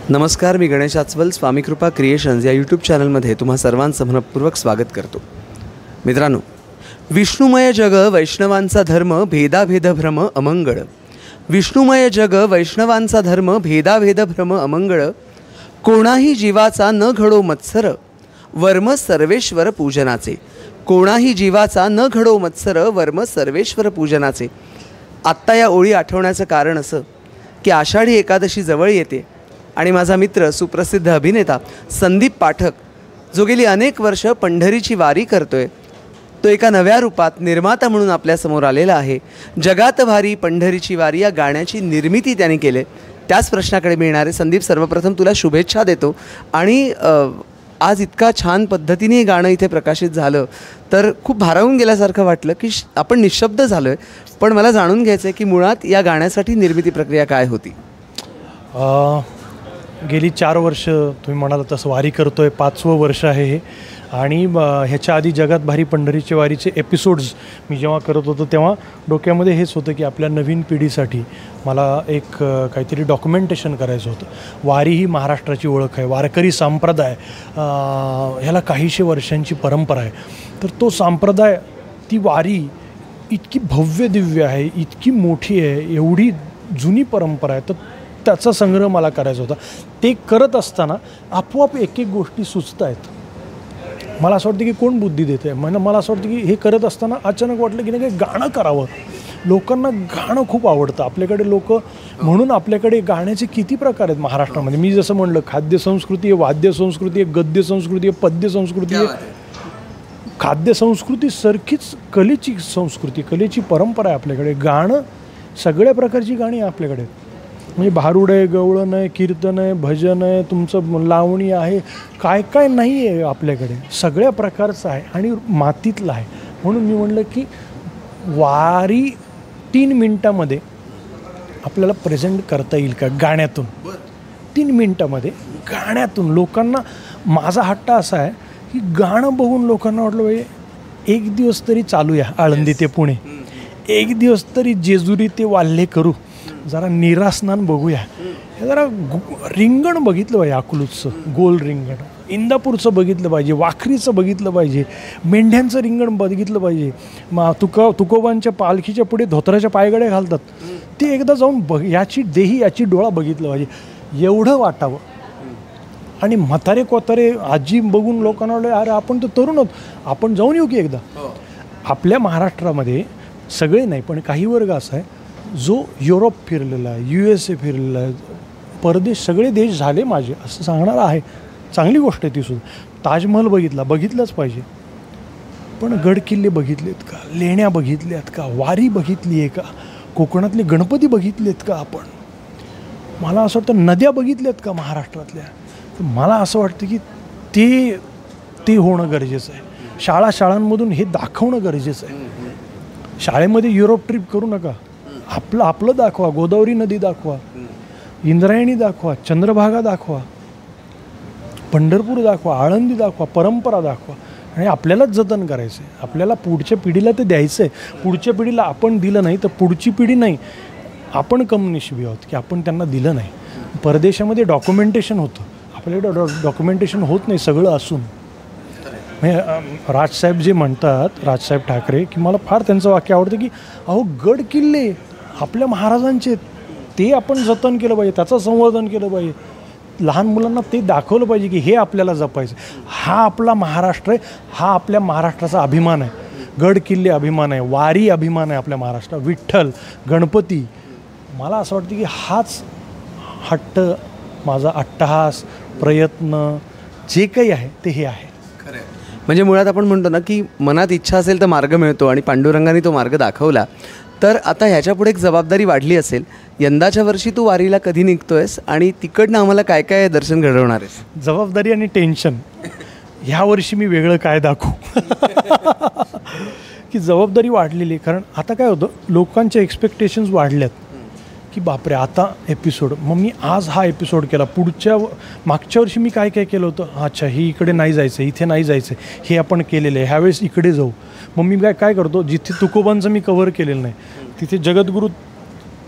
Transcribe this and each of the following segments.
नमस्कार, मी गणेश आचवल. स्वामीकृपा क्रिएशन्स या यूट्यूब चॅनलमध्ये तुम्हा सर्वांचं मनपूर्वक स्वागत करतो. मित्रांनो, विष्णुमय जग वैष्णवांचा धर्म, भेदाभेद भ्रम अमंगळ. विष्णुमय जग वैष्णवांचा धर्म, भेदाभेद भ्रम अमंगळ. कोणाही जीवाचा न घडो मत्सर, वर्म सर्वेश्वर पूजनाचे. कोणाही जीवाचा न घडो मत्सर, वर्म सर्वेश्वर पूजनाचे. आत्ता या ओळी आठवण्याचं कारण असं की आषाढी एकादशी जवळ येते आणि माझा मित्र सुप्रसिद्ध अभिनेता संदीप पाठक, जो गेली अनेक वर्ष पंढरीची वारी करतोय, तो एका नव्या रूपात निर्माता म्हणून आपल्यासमोर आलेला आहे. जगात भारी पंढरीची वारी या गाण्याची निर्मिती त्याने केली. त्याच प्रश्नाकडे मी येणारे. संदीप, सर्वप्रथम तुला शुभेच्छा देतो. आणि आज इतका छान पद्धतीने हे गाणं इथे प्रकाशित झालं तर खूप भारावून गेल्यासारखं वाटलं की आपण निशब्द झालो आहे. पण मला जाणून घ्यायचं आहे की मुळात या गाण्यासाठी निर्मिती प्रक्रिया काय होती? गेली 4 वर्ष तुम्ही म्हणाला तसं वारी करतो आहे. 5वं वर्ष आहे हे. आणि ह्याच्या आधी जगात भारी पंढरीच्या वारीचे एपिसोड्स मी जेव्हा करत होतो तेव्हा डोक्यामध्ये हेच होतं की आपल्या नवीन पिढीसाठी मला एक काहीतरी डॉक्युमेंटेशन करायचं होतं. वारी ही महाराष्ट्राची ओळख आहे. वारकरी संप्रदाय ह्याला काहीशे वर्षांची परंपरा आहे. तर तो संप्रदाय, ती वारी इतकी भव्य दिव्य आहे, इतकी मोठी आहे, एवढी जुनी परंपरा आहे. तर त्याचा संग्रह मला करायचा होता. ते करत असताना आपोआप एक एक गोष्टी सुचत आहेत. मला असं वाटतं की कोण बुद्धी देते आहे. मला असं वाटतं की हे करत असताना अचानक वाटलं की नाही, गाणं करावं. लोकांना गाणं खूप आवडतं. आपल्याकडे लोक म्हणून आपल्याकडे गाण्याचे किती प्रकार आहेत महाराष्ट्रामध्ये. मी जसं म्हणलं, खाद्य संस्कृती आहे, वाद्य संस्कृती आहे, गद्य संस्कृती आहे, पद्य संस्कृती आहे. खाद्य संस्कृती सारखीच कलेची संस्कृती, कलेची परंपरा आहे आपल्याकडे. गाणं, सगळ्या प्रकारची गाणी आहे आपल्याकडे. म्हणजे भारुड आहे, गवळण आहे, कीर्तन आहे, भजन आहे, तुमचं लावणी आहे, काय काय नाही आहे आपल्याकडे. सगळ्या प्रकारचं आहे आणि मातीतलं आहे. म्हणून मी म्हणलं की वारी 3 मिनटामध्ये आपल्याला प्रेझेंट करता येईल का गाण्यातून. 3 मिनटामध्ये गाण्यातून लोकांना. माझा हट्ट असा आहे की गाणं बघून लोकांना वाटलं पाहिजे एक दिवस तरी चालूया आळंदी ते पुणे, एक दिवस तरी जेजुरी ते वाल्हे करू, जरा निरास्नान बघूया. हे जरा रिंगण बघितलं पाहिजे, अकलूजचं गोल रिंगण, इंदापूरचं बघितलं पाहिजे, वाखरीचं बघितलं पाहिजे, मेंढ्यांचं रिंगण बघितलं पाहिजे. तुकोबांच्या पालखीच्या पुढे धोतराच्या पायगड्या घालतात, ते एकदा जाऊन याची देही, याची डोळा बघितलं पाहिजे. एवढं वाटावं. आणि म्हातारे कोतारे आजी बघून लोकांना वाटलं अरे आपण तर तरुण आहोत, आपण जाऊन येऊ की एकदा. आपल्या महाराष्ट्रामध्ये सगळे नाही पण काही वर्ग असा आहे जो युरोप फिरलेला आहे, USA फिरलेला आहे, परदेश, सगळे देश झाले माझे असं सांगणार आहे. चांगली गोष्ट आहे ती सुद्धा. ताजमहल बघितलंच पाहिजे. पण गडकिल्ले बघितलेत का? लेण्या बघितल्यात का? वारी बघितली आहे का? कोकणातले गणपती बघितलेत का आपण? मला असं वाटतं नद्या बघितल्यात का महाराष्ट्रातल्या? तर मला असं वाटतं की ते होणं गरजेचं आहे. शाळांमधून हे दाखवणं गरजेचं आहे. शाळेमध्ये युरोप ट्रिप करू नका. आपलं दाखवा. गोदावरी नदी दाखवा, इंद्रायणी दाखवा, चंद्रभागा दाखवा, पंढरपूर दाखवा, आळंदी दाखवा, परंपरा दाखवा. आणि आपल्यालाच जतन करायचं आहे. आपल्याला पुढच्या पिढीला ते द्यायचं आहे. पुढच्या पिढीला आपण दिलं नाही तर पुढची पिढी नाही, आपण कमनशिबी आहोत की आपण त्यांना दिलं नाही. परदेशामध्ये डॉक्युमेंटेशन होतं, आपल्याकडे डॉक्युमेंटेशन होत नाही सगळं असून. म्हणजे राजसाहेब जे म्हणतात, राजसाहेब ठाकरे, की मला फार त्यांचं वाक्य आवडतं की अहो गड किल्ले आपल्या महाराजांचे, ते आपण जतन केलं पाहिजे, त्याचं संवर्धन केलं पाहिजे. लहान मुलांना ते दाखवलं पाहिजे की हे आपल्याला जपायचं. हा आपला महाराष्ट्र आहे, हा आपल्या महाराष्ट्राचा अभिमान आहे. गड किल्ले अभिमान आहे, वारी अभिमान आहे आपल्या महाराष्ट्रात, विठ्ठल, गणपती. मला असं वाटतं की हाच हट्ट, माझा अट्टहास, प्रयत्न जे काही आहे ते हे आहे. म्हणजे मुळात आपण म्हणतो ना की मनात इच्छा असेल तर मार्ग मिळतो आणि पांडुरंगाने तो मार्ग दाखवला. तर आता ह्याच्यापुढे एक जबाबदारी वाढली असेल. यंदाच्या वर्षी तू वारीला कधी निघतोयस आणि तिकडनं आम्हाला काय काय दर्शन घडवणार आहेस? जबाबदारी आणि टेन्शन. ह्या वर्षी मी वेगळं काय दाखवू की जबाबदारी वाढलेली. कारण आता काय होतं, लोकांच्या एक्सपेक्टेशन्स वाढल्यात की बापरे आता एपिसोड, मग मी आज हा एपिसोड केला, मागच्या वर्षी मी काय काय केलं होतं, अच्छा ही इकडे नाही जायचं, इथे नाही जायचं, हे आपण केलेलं आहे, ह्यावेळेस इकडे जाऊ. मग मी काय करतो, जिथे तुकोबांचं मी कव्हर केलेलं नाही तिथे जगद्गुरू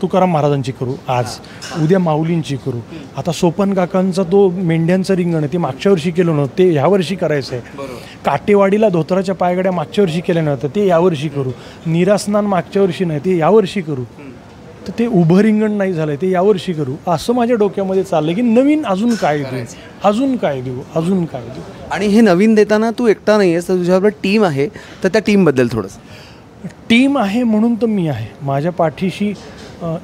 तुकाराम महाराजांची करू आज, उद्या माऊलींची करू. आता सोपन काकांचा तो मेंढ्यांचं रिंगण आहे ते मागच्या वर्षी केलं नव्हतं, ते ह्यावर्षी करायचं आहे. काटेवाडीला धोतराच्या पायगड्या मागच्या वर्षी केल्या नव्हत्या, ते यावर्षी करू. निरास्नान मागच्या वर्षी नाही, ते यावर्षी करू. तर ते उभं रिंगण नाही झालं ते यावर्षी करू. असं माझ्या डोक्यामध्ये चाललं की नवीन अजून काय देऊ, अजून काय देऊ, अजून काय देऊ. आणि हे नवीन देताना तू एकटा नाही आहेस, तर तुझ्याबरोबर टीम आहे, तर त्या टीमबद्दल थोडंसं. टीम आहे म्हणून तर मी आहे. माझ्या पाठीशी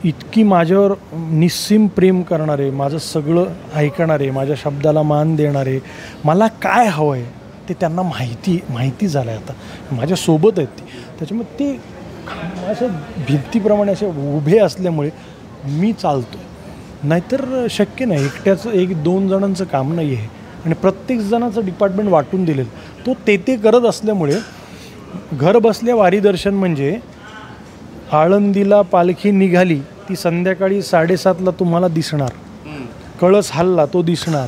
इतकी माझ्यावर निस्सीम प्रेम करणारे, माझं सगळं ऐकणारे, माझ्या शब्दाला मान देणारे, मला काय हवं आहे ते त्यांना माहिती झालं आहे आता, माझ्यासोबत आहेत ते. त्याच्यामुळे ते अशा भिंतीप्रमाणे असे उभे असल्यामुळे मी चालतो. नाहीतर शक्य नाही, एकट्याचं 1-2 जणांचं काम नाही आहे. आणि प्रत्येक जणाचं डिपार्टमेंट वाटून दिलेलं, तो ते करत असल्यामुळे घर बसल्या वारी दर्शन म्हणजे आळंदीला पालखी निघाली ती संध्याकाळी 7:30ला तुम्हाला दिसणार. कळस हल्ला तो दिसणार.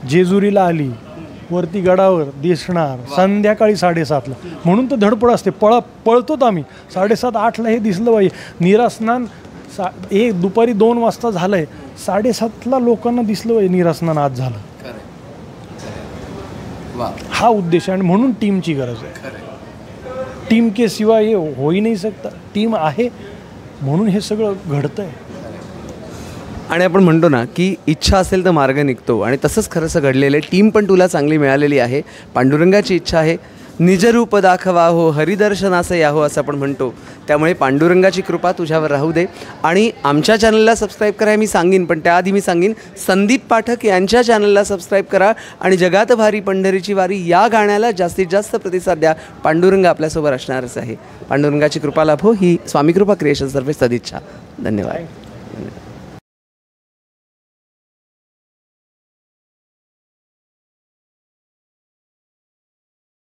जेजुरीला आली वरती गडावर दिसणार संध्याकाळी 7:30ला. म्हणून तर धडपड असते, पळतोत आम्ही. 7:30-8ला हे दिसलं पाहिजे. निरास्नान दुपारी 2 वाजता झालं आहे, 7:30ला लोकांना दिसलं पाहिजे निरास्नान आज झालं. हा उद्देश आहे आणि म्हणून टीमची गरज आहे. टीम के सिवाय हे होई नाही सकता. टीम आहे म्हणून हे सगळं घडतं आहे. आणि आपण म्हणतो ना की इच्छा असेल तर मार्ग निघतो, आणि तसंच खरंसं घडलेलं आहे. टीम पण तुला चांगली मिळालेली आहे. पांडुरंगाची इच्छा आहे, निजरूप दाखवा हो हरिदर्शनास याहो असं आपण म्हणतो. त्यामुळे पांडुरंगाची कृपा तुझ्यावर राहू दे. आणि आमच्या चॅनलला सबस्क्राईब करा हे मी सांगीन, पण त्याआधी मी सांगीन संदीप पाठक यांच्या चॅनलला सबस्क्राईब करा आणि जगात भारी पंढरीची वारी या गाण्याला जास्तीत जास्त प्रतिसाद द्या. पांडुरंग आपल्यासोबत असणारच आहे. पांडुरंगाची कृपा लाभो ही स्वामी कृपा क्रिएशन्सतर्फे सदिच्छा. धन्यवाद.